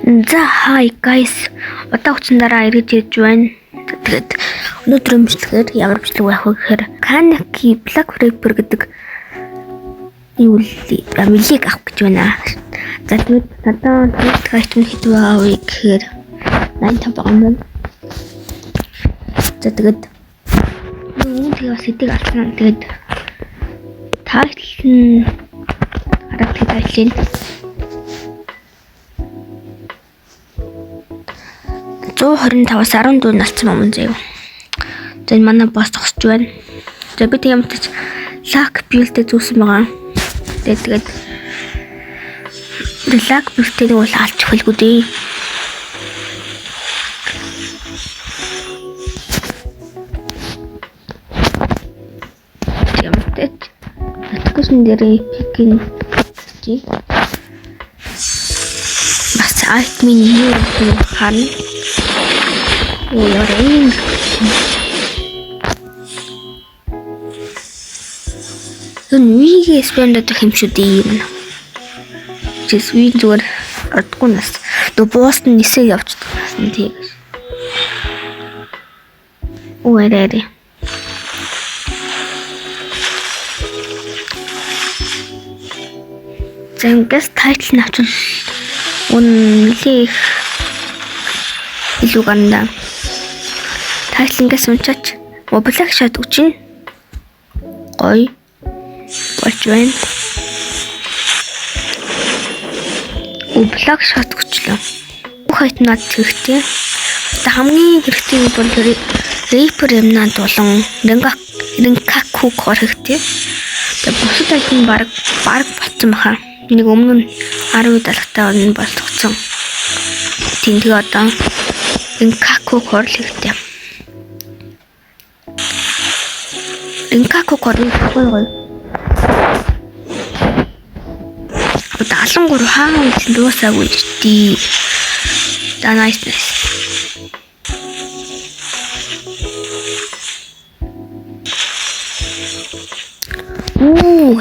За hi guys. Одоо хүчин дараа ирж ирж байна. Тэгээд өнөөдөр бичлэгээр ямар бичлэг байх вэ гэхээр Kaneki Black Reaper гэдэг юу мэлийг авах гэж байна. За тэгээд надад төгсгөл хэд байгаа вэ гэхээр 85 байгаа юм байна. За тэгээд үүнийг бас хэдэг алсан. Тэгээд тайтл нь харагдах тайтлын 125-аас 14 настай юм заяа. За энэ манай босс зогсож байна. За би тийм ч лак билдэ зүүсэн байгаа. Тэгээд лак билдээ бол алж хэлгүй дээ. Ямтэт аппликейшн дээр пикин чи бас админ юу харна. Яарин Нүигээ спэндэж юм шүү дээ. Жисвийн зүгээр ардгүй нас. Дөө босс нь нисээ явчихдаг юм тийм. Уураарэ. Зангас тайтл нь авчвал үнэлэх илүү ганда. Тайтлангаас унчаач Black Shot үчин гой болж байна. Black Shot хүчлээ. Бүх айтнаад хэрэгтэй. Хамгийн хэрэгтэй нь бол Reaper эмнад болон Renkaku core хэрэгтэй. Тэгээд бусад айтны баг болцсон баха. Нэг өмнө нь 10 далгатай он болгоцсон. Тийм тэгээ одоо Renkaku core хэрэгтэй. Renkaku core гоё. Одоо 73 хаан дуусаагүй дээ. За nice.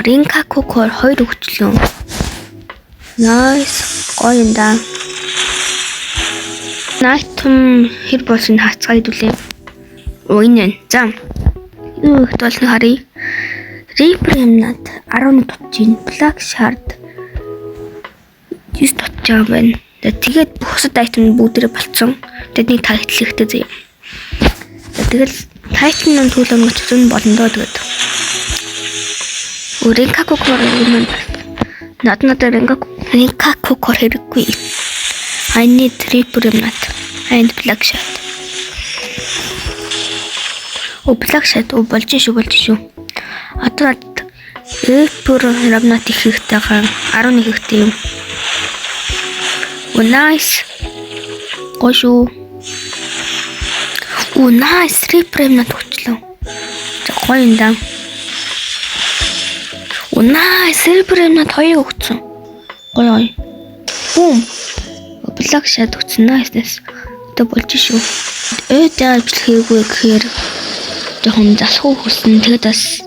Renkaku core 2 өгчлөө. Nice. Гоё юм да. Найтм хэр болсон хацгаа хэдүүлээ. Энэ. За. Юу их толны харъя. Reaper юмнад 11 тутжин Black Shard 9 тутж байна. Тэгээд бусад айтем бүгдээрээ болцсон. Тэгээд нэг тайтл ихтэй заяа. Тэгэл тайтл нь төлөв гэж зүүн болно доо тэгээд. Renkaku core юм надад Renkaku core хэрэггүй. I need Reaper юмнад and Black Shard. Black Shot болж шүү. Одоо Reaper юмнад их хэрэгтэй гаа 11 хэрэгтэй юм. Nice. Гошуу. Nice Reaper юмнад хүчлээ. Гоё юм да. Nice Reaper юмнад 2 өгсөн. Гоё. Boom. Black Shot өгсөн. Nice. Одоо болж шүү. Дааж хийгээгүй гэхээр жоохон залхуу хүснэ. Тэгээд бас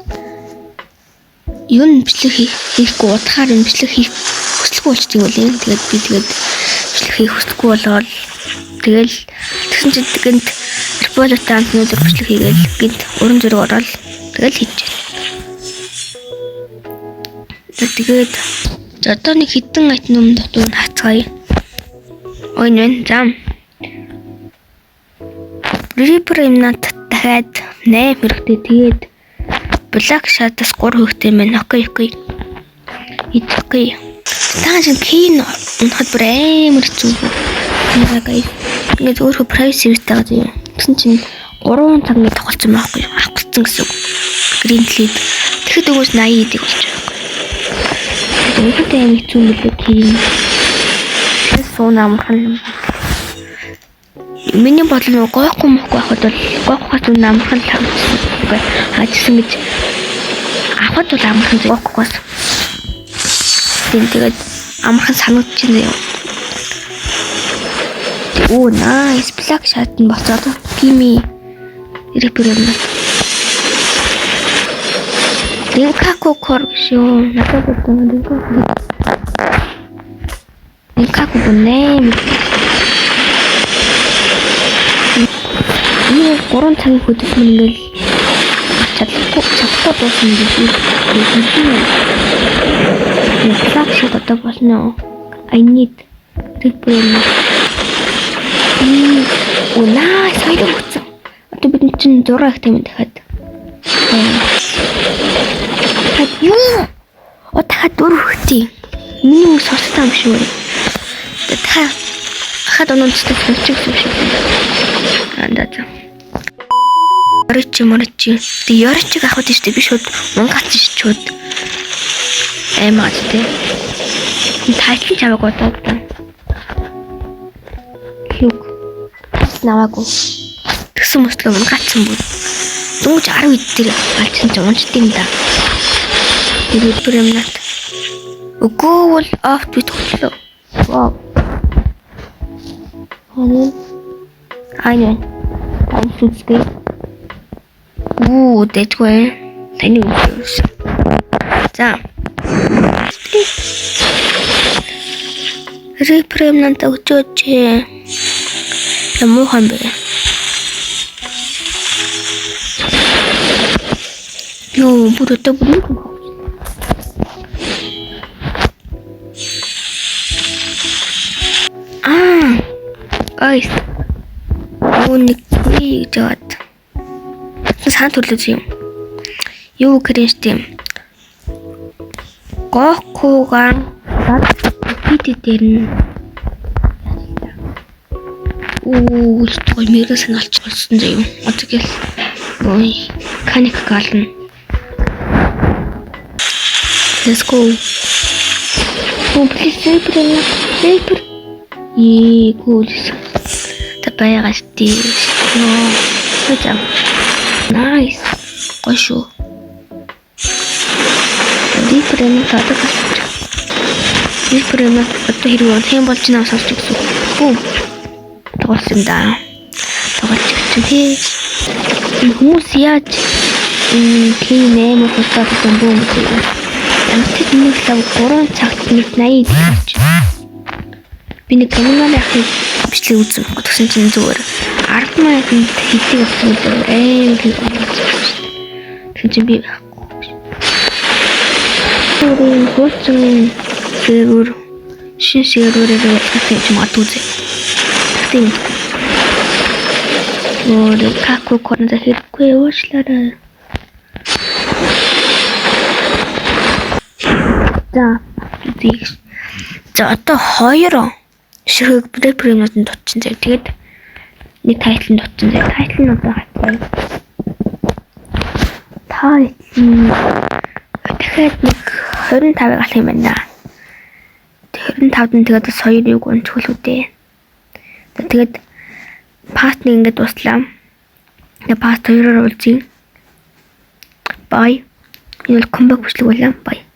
юу бичлэг хийхгүй удахаар бичлэг хийх хүсэлгүй болчихсон юм лээ. Тэгээд би бичлэг хийх хүсэлгүй болоод тэгэл тэгсэн чинь гэнт Reaper-тай өнөөдөр бичлэг хийгээл гэнт өрн зүрэг ороод тэгэл хийчихэ. Тэгээд одоо нэг хитэн айтнум дотор нь хацгаая. Ой нэн зам. Reaper юмнад дахиад 8 хэрэгтэй. Тэгээд Black Shot-аас 3 хэрэгтэй байна. Окей. Итгэхгүй. Тааш кин унахад бүр амар зүг. Ингээд өөрөө privacy тавьдаг заяа. Тэгсэн чинь 3 цагны тоглолцсон байхгүй юу? Авчихсан гэсэн үг. Green lead. Тэгэхэд өгөөс 80 идэг болж байгаа. Тэгээд аим хэцүү мөлөө кин. Суун амархан. Миний бодлоо гоохгүй байхад бол гоохохоос үнэ амархан л хавчихсан. Хаажсан гэж авахд бол амархан гоохохоос. Тэгээд амархан санагдчихсан юм. Nice Black Shot нь болцоод Kimi Reaper юм. Renkaku core шүү. Надад бодсон Renkaku Яагаад гүнэ? Энэ 3 цагийн хөдөлгөөн ингээл чадахгүй дуусна гэж яг шиг одоо болно. I need repair. Унаа сайд өгсөн. Одоо бид чинь 6 их тэмэн дахиад. Тад юу? Дахиад 4 өгтий. Миний үг сонсох юм шүү. Дахиад онцтой хэлчих юм шиг. Андаа. Морич. Тэг яричиг авах гэж би шууд мунгац шууд. Эмаад тэ. Тайлан чамаг бодоод та. Юг. Наваагүй. Тэгсэн мөслөө мунгацсан бүр. Дөнгөж 10 ид дээр алчин ч уншд юм да. Тэгээд премнат. Үгүй бол авт бит хөтлөө. Вау. Айнэ. Тань сүцгээ. Дэжгүй. Таны үгүй. За. Репремнант өгчөөч. Муухан бэ. Йоо, бүрэтэ бүрэн. Ой. Үнийг жаад. Сан төрлөж юм. Юу гэрэнтэй. Гокуган бид дээр нь той мэрэг саналч болсон заяа. Отгөл ой каник гална. Let's go. Please paper. Cool. Tapayagasti. No. Saja. Nice. Qosho. Different tatak. Different atto hirwan hem болж нам сонсч гэсэн. Бүүм. Тоглосон да. Тоглож чи хүмүүс яаж тийм нэмэр хөтөлсөн бүүм гэдэг. Амтд нийлээ 3 цагт 180 гэж. Би нэг коммунал ахыг бичлэг үзсэн. Тэгсэн чинь зүгээр 10 мянган хэдийг авсан гэдэг тийм чинь би өөрийн хурцын гэр шинжлэхүүрээр татчих юм атуузе. Тийм. Өөр каку корнда хэрэггүй уучлаарай. За одоо 2 ширхэг премиумын дутчин зав. Тэгээд нэг тайтлын дутчин зав. Тайтл нь одоо хатбай. Дахиад нэг 25-ыг алах юм байна. 25-д нь тэгээд бас 2-ыг унцгал үдээ. Тэгээд паст нэг ингээд дуслаа. Тэгээд паст 2-оор уулзъя. Bye. Энэ бол комбак бичлэг байлаа. Bye.